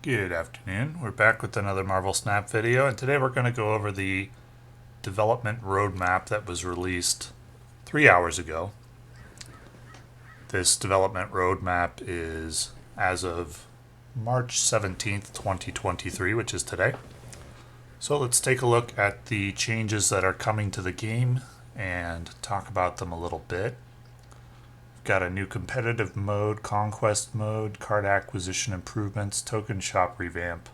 Good afternoon. We're back with another Marvel Snap video, and today we're going to go over the development roadmap that was released 3 hours ago. This development roadmap is as of March 17th, 2023, which is today. So let's take a look at the changes that are coming to the game and talk about them a little bit. Got a new competitive mode, conquest mode, card acquisition improvements, token shop revamp,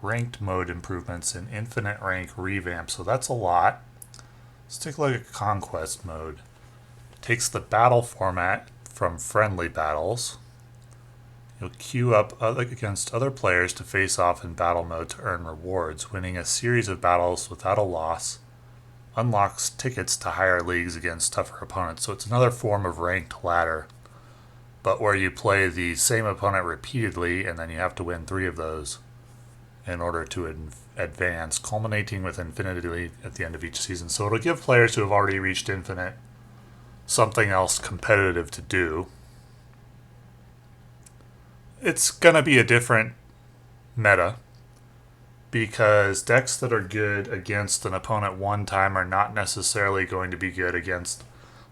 ranked mode improvements, and infinite rank revamp. So that's a lot. Let's take a look at conquest mode. It takes the battle format from friendly battles. You'll queue up against other players to face off in battle mode to earn rewards. Winning a series of battles without a loss unlocks tickets to higher leagues against tougher opponents. So it's another form of ranked ladder, but where you play the same opponent repeatedly and then you have to win 3 of those in order to advance, culminating with infinity at the end of each season. So it'll give players who have already reached infinite something else competitive to do. It's going to be a different meta, because decks that are good against an opponent one time are not necessarily going to be good against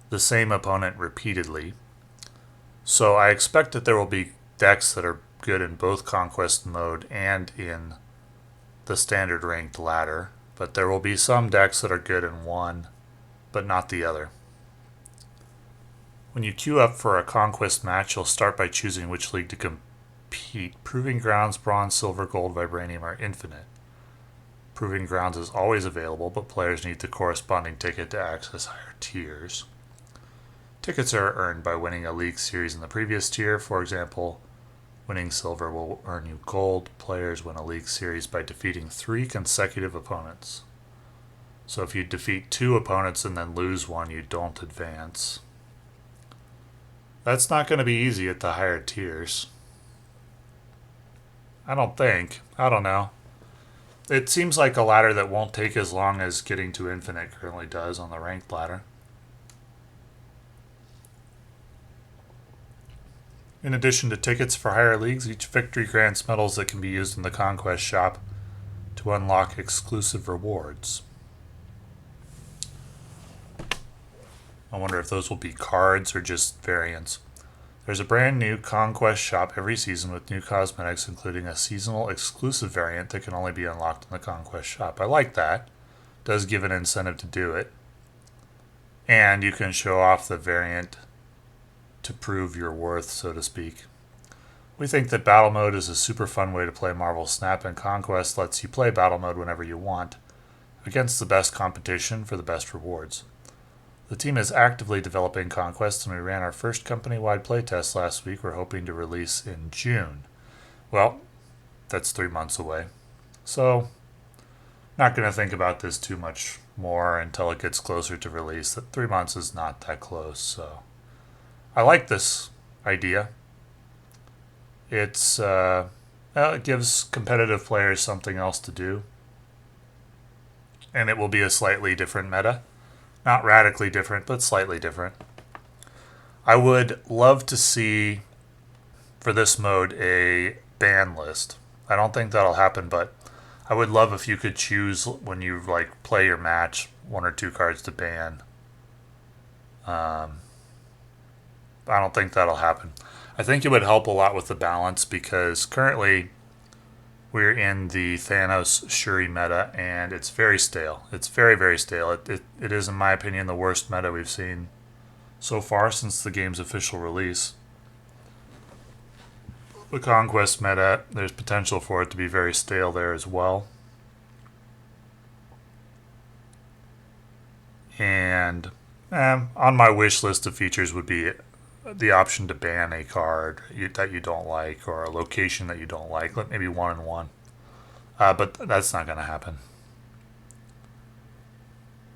the same opponent repeatedly. So I expect that there will be decks that are good in both conquest mode and in the standard ranked ladder, but there will be some decks that are good in one but not the other. When you queue up for a conquest match, you'll start by choosing which league to compete. Proving Grounds, Bronze, Silver, Gold, Vibranium are infinite. Proving Grounds is always available, but players need the corresponding ticket to access higher tiers. Tickets are earned by winning a league series in the previous tier. For example, winning Silver will earn you Gold. Players win a league series by defeating 3 consecutive opponents. So if you defeat 2 opponents and then lose one, you don't advance. That's not going to be easy at the higher tiers. I don't think. I don't know. It seems like a ladder that won't take as long as getting to infinite currently does on the ranked ladder. In addition to tickets for higher leagues, each victory grants medals that can be used in the conquest shop to unlock exclusive rewards. I wonder if those will be cards or just variants. There's a brand new conquest shop every season with new cosmetics, including a seasonal exclusive variant that can only be unlocked in the conquest shop. I like that. Does give an incentive to do it. And you can show off the variant to prove your worth, so to speak. We think that battle mode is a super fun way to play Marvel Snap, and Conquest lets you play battle mode whenever you want, against the best competition for the best rewards. The team is actively developing Conquest, and we ran our first company-wide playtest last week. We're hoping to release in June. Well, that's 3 months away. So, not going to think about this too much more until it gets closer to release. That 3 months is not that close, so I like this idea. It gives competitive players something else to do, and it will be a slightly different meta. Not radically different, but slightly different. I would love to see, for this mode, a ban list. I don't think that'll happen, but I would love if you could choose when you play your match 1 or 2 cards to ban. I don't think that'll happen. I think it would help a lot with the balance, because currently we're in the Thanos Shuri meta, and it's very stale. It's very, very stale. It is, in my opinion, the worst meta we've seen so far since the game's official release. The Conquest meta, there's potential for it to be very stale there as well. And on my wish list of features would be the option to ban a card that you don't like, or a location that you don't like, maybe 1 and 1. But that's not going to happen.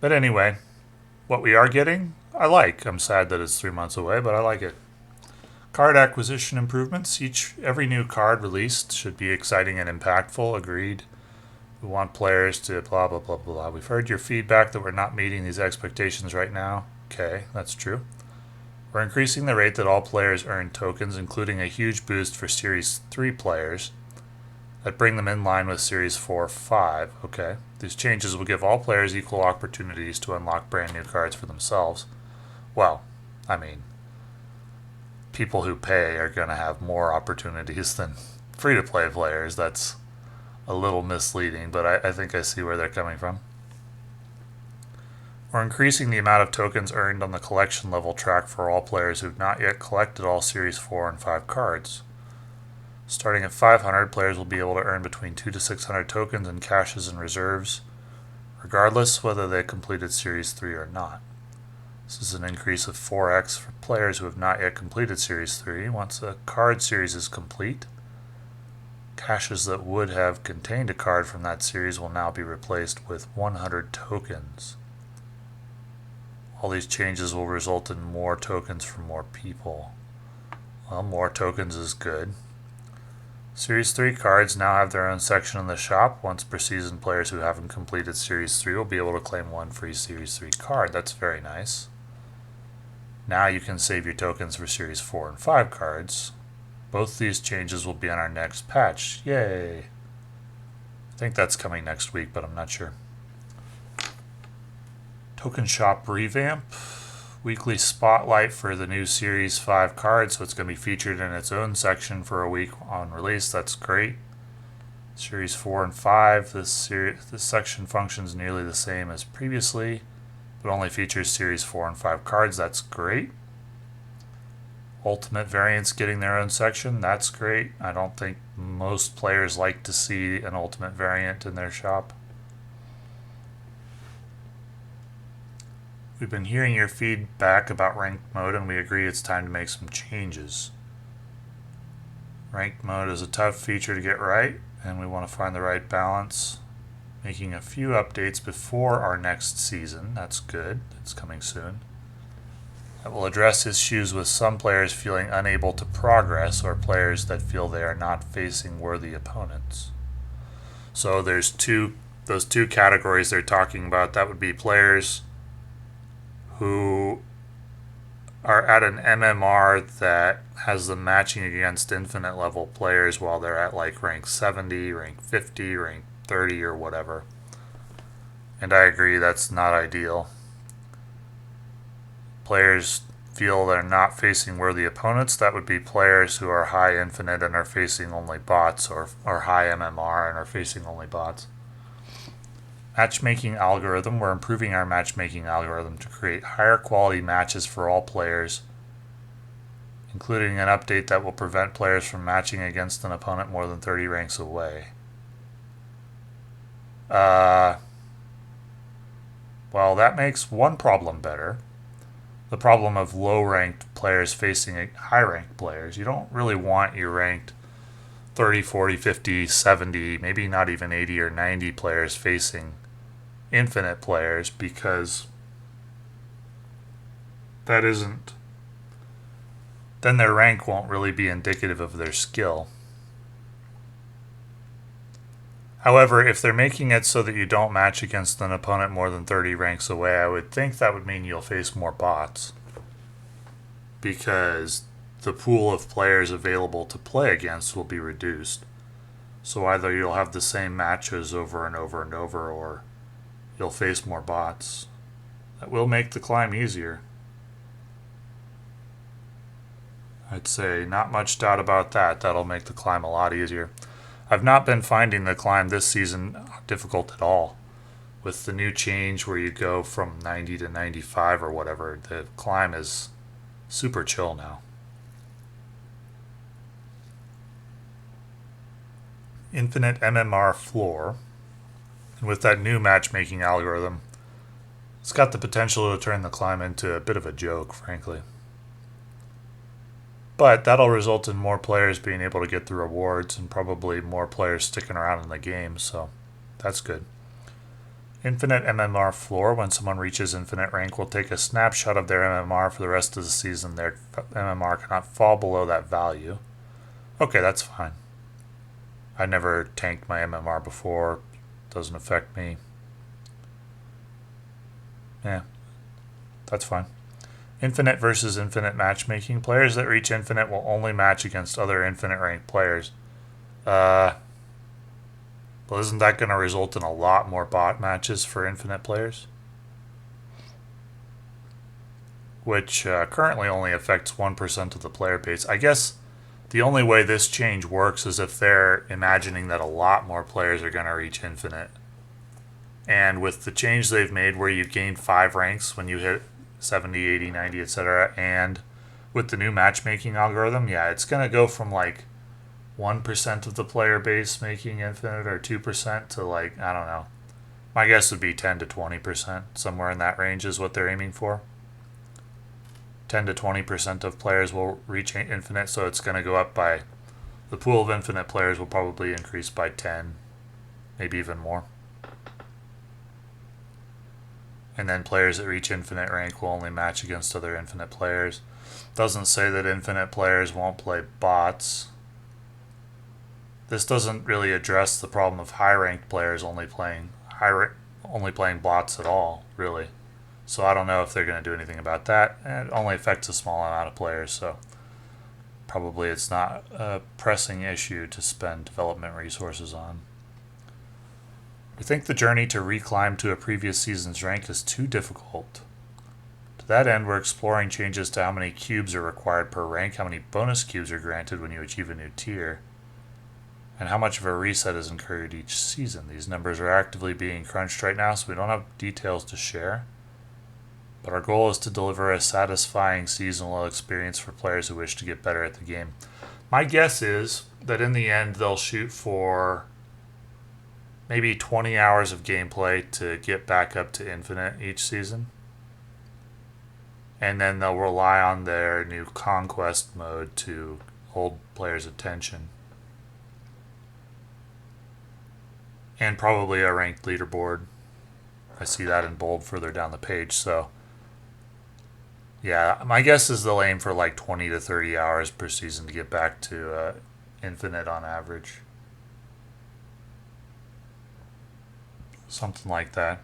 But anyway, what we are getting, I like. I'm sad that it's 3 months away, but I like it. Card acquisition improvements. Every new card released should be exciting and impactful. Agreed. We want players to blah, blah, blah, blah. We've heard your feedback that we're not meeting these expectations right now. Okay, that's true. We're increasing the rate that all players earn tokens, including a huge boost for Series 3 players. that bring them in line with Series 4-5. Okay. These changes will give all players equal opportunities to unlock brand new cards for themselves. Well, I mean, people who pay are going to have more opportunities than free-to-play players. That's a little misleading, but I think I see where they're coming from. We're increasing the amount of tokens earned on the collection level track for all players who've not yet collected all Series 4 and 5 cards. Starting at 500, players will be able to earn between 200 to 600 tokens in caches and reserves, regardless whether they completed Series 3 or not. This is an increase of 4x for players who have not yet completed Series 3. Once a card series is complete, caches that would have contained a card from that series will now be replaced with 100 tokens. All these changes will result in more tokens for more people. Well, more tokens is good. Series 3 cards now have their own section in the shop. Once per season, players who haven't completed Series 3 will be able to claim one free Series 3 card. That's very nice. Now you can save your tokens for Series 4 and 5 cards. Both these changes will be on our next patch. Yay! I think that's coming next week, but I'm not sure. Token Shop revamp. Weekly spotlight for the new Series 5 card, so it's going to be featured in its own section for a week on release. That's great. Series 4 and 5, this section functions nearly the same as previously, but only features Series 4 and 5 cards. That's great. Ultimate variants getting their own section. That's great. I don't think most players like to see an Ultimate variant in their shop. We've been hearing your feedback about ranked mode, and we agree it's time to make some changes. Ranked mode is a tough feature to get right, and we want to find the right balance. Making a few updates before our next season. That's good. It's coming soon. That will address issues with some players feeling unable to progress, or players that feel they are not facing worthy opponents. So there's those two categories they're talking about. That would be players who are at an MMR that has them matching against infinite level players while they're at like rank 70, rank 50, rank 30 or whatever. And I agree that's not ideal. Players feel they're not facing worthy opponents. That would be players who are high infinite and are facing only bots, or high MMR and are facing only bots. Matchmaking algorithm. We're improving our matchmaking algorithm to create higher quality matches for all players, including an update that will prevent players from matching against an opponent more than 30 ranks away. Well, that makes one problem better. The problem of low-ranked players facing high-ranked players. You don't really want your ranked 30, 40, 50, 70, maybe not even 80 or 90 players facing infinite players, because that isn't, then their rank won't really be indicative of their skill. However, if they're making it so that you don't match against an opponent more than 30 ranks away, I would think that would mean you'll face more bots, because the pool of players available to play against will be reduced. So either you'll have the same matches over and over and over, or you'll face more bots. That will make the climb easier. I'd say not much doubt about that. That'll make the climb a lot easier. I've not been finding the climb this season difficult at all. With the new change where you go from 90 to 95 or whatever, the climb is super chill now. Infinite MMR floor. And with that new matchmaking algorithm, it's got the potential to turn the climb into a bit of a joke, frankly. But that'll result in more players being able to get the rewards, and probably more players sticking around in the game, so that's good. Infinite MMR floor. When someone reaches infinite rank, will take a snapshot of their MMR for the rest of the season. Their MMR cannot fall below that value. Okay, that's fine. I never tanked my MMR before. Doesn't affect me. Yeah, that's fine. Infinite versus infinite matchmaking. Players that reach infinite will only match against other infinite ranked players. Well, isn't that going to result in a lot more bot matches for infinite players? Which currently only affects 1% of the player base. I guess the only way this change works is if they're imagining that a lot more players are going to reach infinite. And with the change they've made where you gain 5 ranks when you hit 70, 80, 90, etc., and with the new matchmaking algorithm, yeah, it's going to go from like 1% of the player base making infinite or 2% to like, I don't know. My guess would be 10 to 20%. Somewhere in that range is what they're aiming for. 10 to 20% of players will reach infinite, so it's going to go up by, the pool of infinite players will probably increase by 10, maybe even more. And then players that reach infinite rank will only match against other infinite players. Doesn't say that infinite players won't play bots. This doesn't really address the problem of high-ranked players only playing bots at all, really. So I don't know if they're going to do anything about that. And it only affects a small amount of players, so probably it's not a pressing issue to spend development resources on. We think the journey to reclimb to a previous season's rank is too difficult. To that end, we're exploring changes to how many cubes are required per rank, how many bonus cubes are granted when you achieve a new tier, and how much of a reset is incurred each season. These numbers are actively being crunched right now, so we don't have details to share. But our goal is to deliver a satisfying seasonal experience for players who wish to get better at the game. My guess is that in the end they'll shoot for maybe 20 hours of gameplay to get back up to infinite each season. And then they'll rely on their new conquest mode to hold players' attention. And probably a ranked leaderboard. I see that in bold further down the page, so yeah, my guess is they'll aim for like 20 to 30 hours per season to get back to infinite on average. Something like that.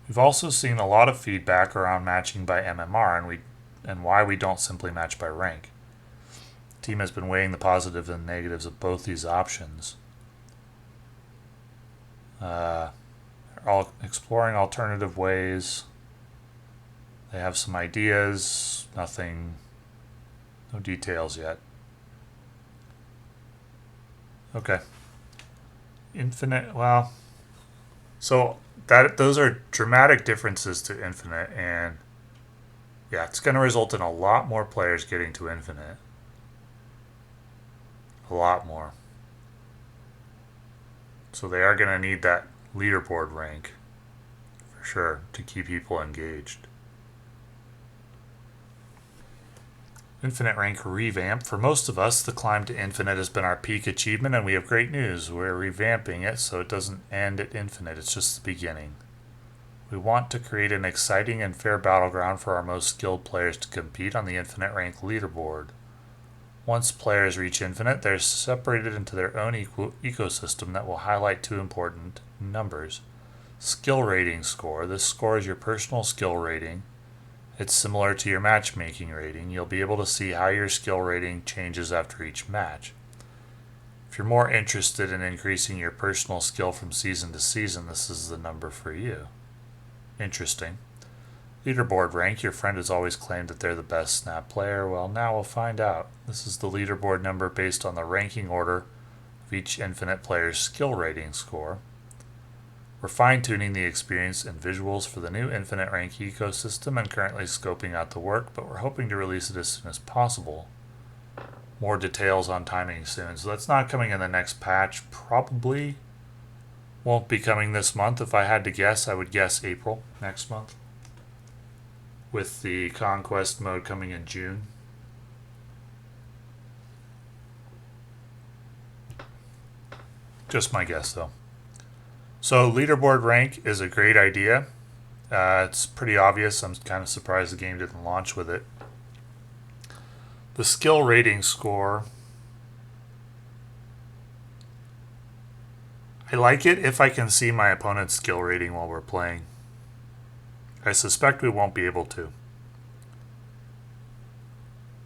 We've also seen a lot of feedback around matching by MMR and why we don't simply match by rank. The team has been weighing the positives and negatives of both these options. Exploring alternative ways. They have some ideas, no details yet. Okay. Infinite, well, so those are dramatic differences to infinite, and yeah, it's going to result in a lot more players getting to infinite. A lot more. So they are going to need that leaderboard rank for sure to keep people engaged. Infinite rank revamp. For most of us, the climb to infinite has been our peak achievement, and we have great news. We're revamping it so it doesn't end at infinite, it's just the beginning. We want to create an exciting and fair battleground for our most skilled players to compete on the infinite rank leaderboard. Once players reach infinite, they're separated into their own ecosystem that will highlight 2 important numbers. Skill rating score. This score is your personal skill rating. It's similar to your matchmaking rating. You'll be able to see how your skill rating changes after each match. If you're more interested in increasing your personal skill from season to season, this is the number for you. Interesting. Leaderboard rank. Your friend has always claimed that they're the best Snap player. Well, now we'll find out. This is the leaderboard number based on the ranking order of each infinite player's skill rating score. We're fine-tuning the experience and visuals for the new infinite rank ecosystem and currently scoping out the work, but we're hoping to release it as soon as possible. More details on timing soon. So that's not coming in the next patch. Probably won't be coming this month. If I had to guess, I would guess April next month, with the conquest mode coming in June. Just my guess, though. So leaderboard rank is a great idea. It's pretty obvious. I'm kind of surprised the game didn't launch with it. The skill rating score, I like it if I can see my opponent's skill rating while we're playing. I suspect we won't be able to.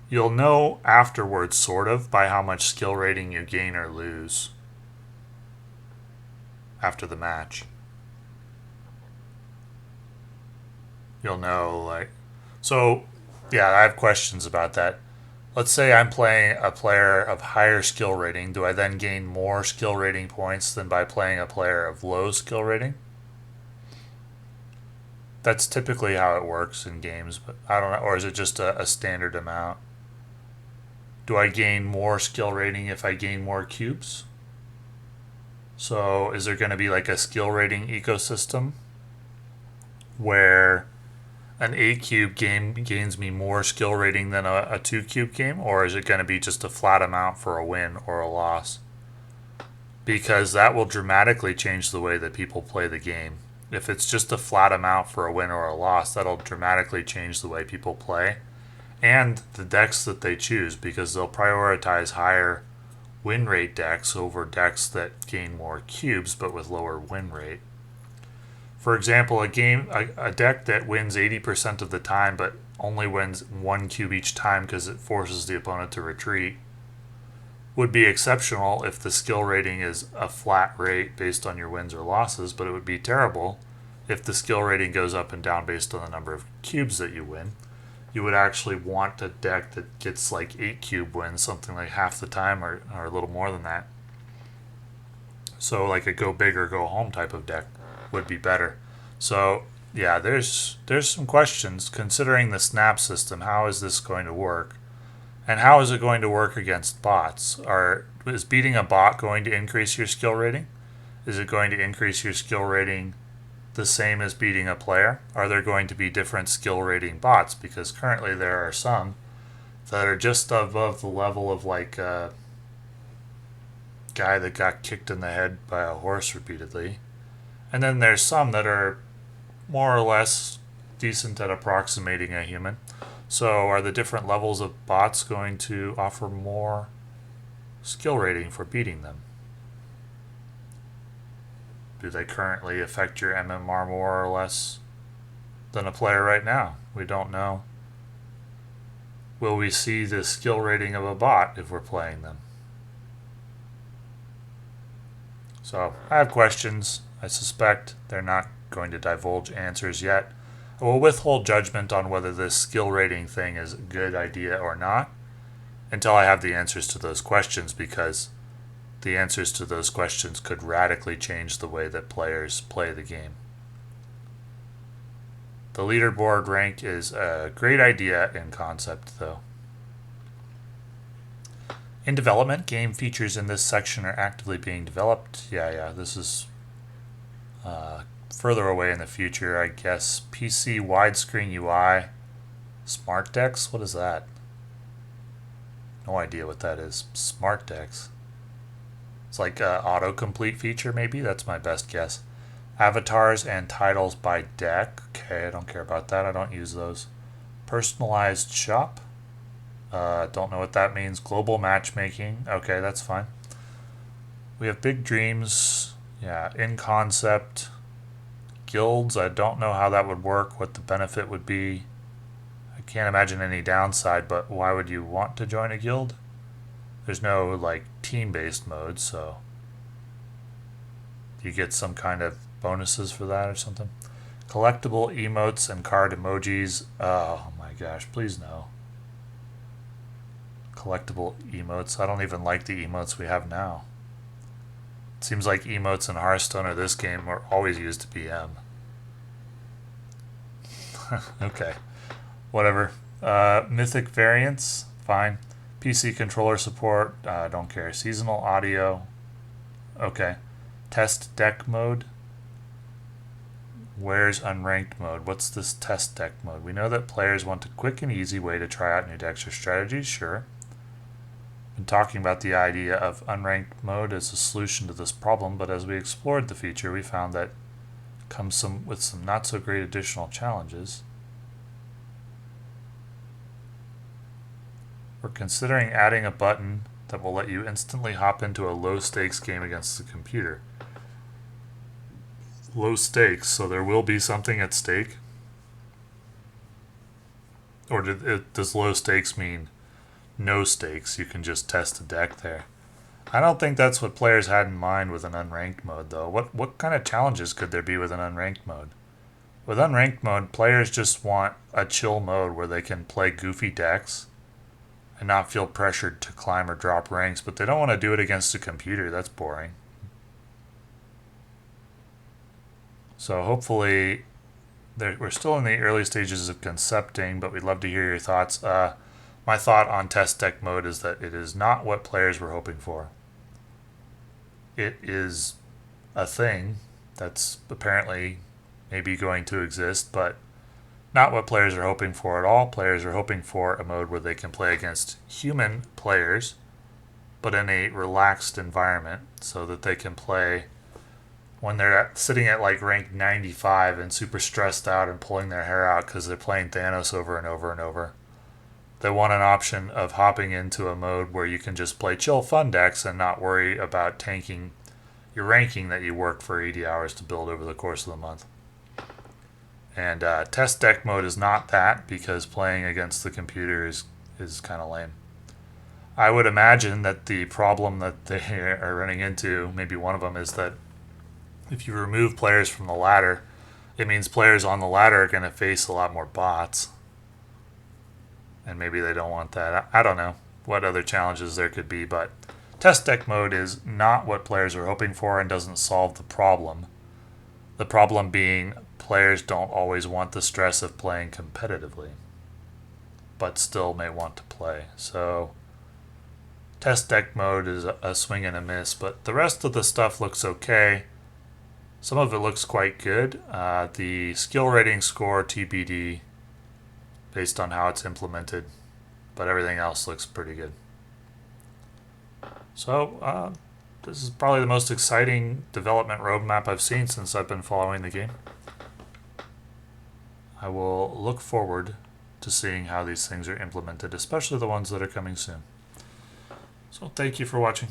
You'll know afterwards, sort of, by how much skill rating you gain or lose after the match. You'll know, like, so yeah, I have questions about that. Let's say I'm playing a player of higher skill rating. Do I then gain more skill rating points than by playing a player of low skill rating? That's typically how it works in games, but I don't know. Or is it just a standard amount? Do I gain more skill rating if I gain more cubes? So is there going to be like a skill rating ecosystem where an 8 cube game gains me more skill rating than a 2 cube game? Or is it going to be just a flat amount for a win or a loss? Because that will dramatically change the way that people play the game. If it's just a flat amount for a win or a loss, that'll dramatically change the way people play and the decks that they choose, because they'll prioritize higher win rate decks over decks that gain more cubes but with lower win rate. For example, a deck that wins 80% of the time but only wins 1 cube each time because it forces the opponent to retreat would be exceptional if the skill rating is a flat rate based on your wins or losses, but it would be terrible if the skill rating goes up and down based on the number of cubes that you win. You would actually want a deck that gets like 8 cube wins, something like half the time or a little more than that. So like a go big or go home type of deck would be better. So yeah, there's some questions considering the snap system. How is this going to work? And how is it going to work against bots? Is beating a bot going to increase your skill rating? Is it going to increase your skill rating the same as beating a player? Are there going to be different skill rating bots? Because currently there are some that are just above the level of like a guy that got kicked in the head by a horse repeatedly. And then there's some that are more or less decent at approximating a human. So are the different levels of bots going to offer more skill rating for beating them? Do they currently affect your MMR more or less than a player right now? We don't know. Will we see the skill rating of a bot if we're playing them? So I have questions. I suspect they're not going to divulge answers yet. I will withhold judgment on whether this skill rating thing is a good idea or not until I have the answers to those questions, because the answers to those questions could radically change the way that players play the game. The leaderboard rank is a great idea in concept, though. In development, game features in this section are actively being developed. Yeah, this is further away in the future, I guess. PC widescreen UI, smart decks. What is that? No idea what that is. Smart decks. It's like an autocomplete feature, maybe. That's my best guess. Avatars and titles by deck. Okay, I don't care about that. I don't use those. Personalized shop. Don't know what that means. Global matchmaking. Okay, that's fine. We have big dreams. Yeah, in concept. Guilds. I don't know how that would work, what the benefit would be. I can't imagine any downside, but why would you want to join a guild? There's no like team-based mode, so you get some kind of bonuses for that or something. Collectible emotes and card emojis. Oh my gosh, please no. Collectible emotes. I don't even like the emotes we have now. It seems like emotes in Hearthstone or this game are always used to BM. Okay, whatever. Mythic variants, fine. PC controller support, don't care. Seasonal audio, okay. Test deck mode. Where's unranked mode? What's this test deck mode? We know that players want a quick and easy way to try out new decks or strategies, sure. Been talking about the idea of unranked mode as a solution to this problem, but as we explored the feature, we found that it comes with some not so great additional challenges. We're considering adding a button that will let you instantly hop into a low stakes game against the computer. Low stakes, so there will be something at stake? Or does low stakes mean no stakes. You can just test the deck there. I don't think that's what players had in mind with an unranked mode, though. What kind of challenges could there be with an unranked mode? With unranked mode, players just want a chill mode where they can play goofy decks and not feel pressured to climb or drop ranks, but they don't want to do it against a computer. That's boring. So hopefully, we're still in the early stages of concepting, but we'd love to hear your thoughts. My thought on test deck mode is that it is not what players were hoping for. It is a thing that's apparently maybe going to exist, but not what players are hoping for at all. Players are hoping for a mode where they can play against human players, but in a relaxed environment, so that they can play when they're sitting at like rank 95 and super stressed out and pulling their hair out because they're playing Thanos over and over and over. They want an option of hopping into a mode where you can just play chill fun decks and not worry about tanking your ranking that you worked for 80 hours to build over the course of the month. And test deck mode is not that, because playing against the computer is kind of lame. I would imagine that the problem that they are running into, maybe one of them, is that if you remove players from the ladder, it means players on the ladder are going to face a lot more bots. And maybe they don't want that. I don't know what other challenges there could be, but test deck mode is not what players are hoping for and doesn't solve the problem. The problem being players don't always want the stress of playing competitively, but still may want to play. So test deck mode is a swing and a miss, but the rest of the stuff looks okay. Some of it looks quite good. The skill rating score TBD based on how it's implemented, but everything else looks pretty good. So this is probably the most exciting development roadmap I've seen since I've been following the game. I will look forward to seeing how these things are implemented, especially the ones that are coming soon. So thank you for watching.